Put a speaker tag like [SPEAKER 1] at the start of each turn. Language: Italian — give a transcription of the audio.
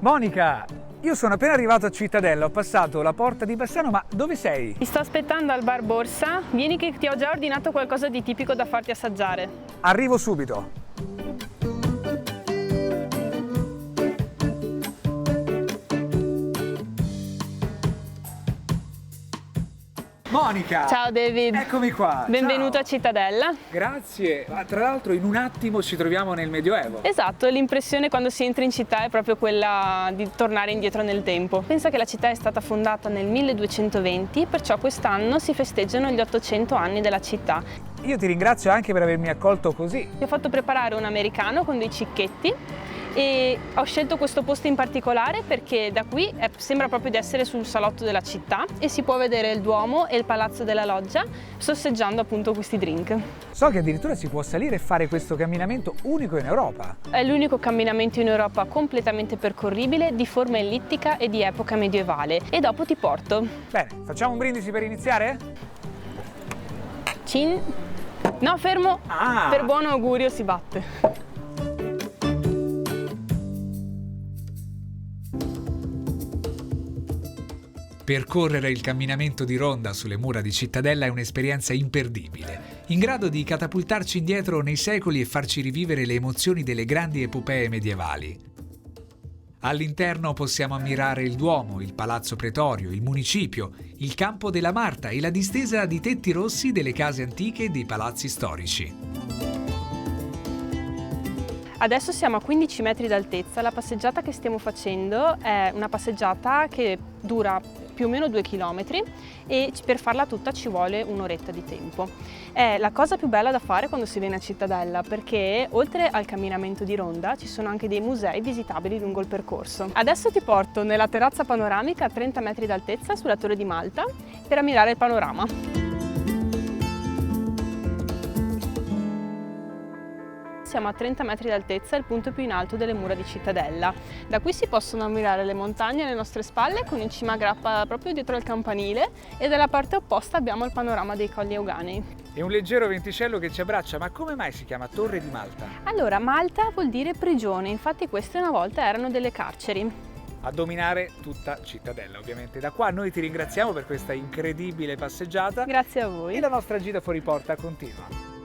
[SPEAKER 1] Monica, io sono appena arrivato a Cittadella, ho passato la porta di Bassano, ma dove sei?
[SPEAKER 2] Ti sto aspettando al bar Borsa, vieni che ti ho già ordinato qualcosa di tipico da farti assaggiare.
[SPEAKER 1] Arrivo subito. Monica!
[SPEAKER 2] Ciao David!
[SPEAKER 1] Eccomi qua!
[SPEAKER 2] Benvenuto
[SPEAKER 1] ciao.
[SPEAKER 2] a Cittadella.
[SPEAKER 1] Grazie! Ma tra l'altro in un attimo ci troviamo nel Medioevo.
[SPEAKER 2] Esatto, l'impressione quando si entra in città è proprio quella di tornare indietro nel tempo. Pensa che la città è stata fondata nel 1220, perciò quest'anno si festeggiano gli 800 anni della città.
[SPEAKER 1] Io ti ringrazio anche per avermi accolto così.
[SPEAKER 2] Ti ho fatto preparare un americano con dei cicchetti e ho scelto questo posto in particolare perché da qui sembra proprio di essere sul salotto della città e si può vedere il Duomo e il Palazzo della Loggia sorseggiando appunto questi drink.
[SPEAKER 1] So che addirittura si può salire e fare questo camminamento unico in Europa.
[SPEAKER 2] È l'unico camminamento in Europa completamente percorribile, di forma ellittica e di epoca medievale. E dopo ti porto.
[SPEAKER 1] Bene, facciamo un brindisi per iniziare?
[SPEAKER 2] Cin. No, fermo!
[SPEAKER 1] Ah.
[SPEAKER 2] Per buon augurio si batte.
[SPEAKER 3] Percorrere il camminamento di ronda sulle mura di Cittadella è un'esperienza imperdibile, in grado di catapultarci indietro nei secoli e farci rivivere le emozioni delle grandi epopee medievali. All'interno possiamo ammirare il Duomo, il Palazzo Pretorio, il Municipio, il Campo della Marta e la distesa di tetti rossi delle case antiche e dei palazzi storici.
[SPEAKER 2] Adesso siamo a 15 metri d'altezza, la passeggiata che stiamo facendo è una passeggiata che dura più o meno 2 chilometri e per farla tutta ci vuole un'oretta di tempo. È la cosa più bella da fare quando si viene a Cittadella perché oltre al camminamento di ronda ci sono anche dei musei visitabili lungo il percorso. Adesso ti porto nella terrazza panoramica a 30 metri d'altezza sulla Torre di Malta per ammirare il panorama. Siamo a 30 metri d'altezza, è il punto più in alto delle mura di Cittadella. Da qui si possono ammirare le montagne alle nostre spalle con in cima a Grappa proprio dietro al campanile e dalla parte opposta abbiamo il panorama dei Colli Euganei.
[SPEAKER 1] E un leggero venticello che ci abbraccia, ma come mai si chiama Torre di Malta?
[SPEAKER 2] Allora, Malta vuol dire prigione, infatti queste una volta erano delle carceri.
[SPEAKER 1] A dominare tutta Cittadella, ovviamente. Da qua noi ti ringraziamo per questa incredibile passeggiata.
[SPEAKER 2] Grazie a voi.
[SPEAKER 1] E la nostra gita fuori porta continua.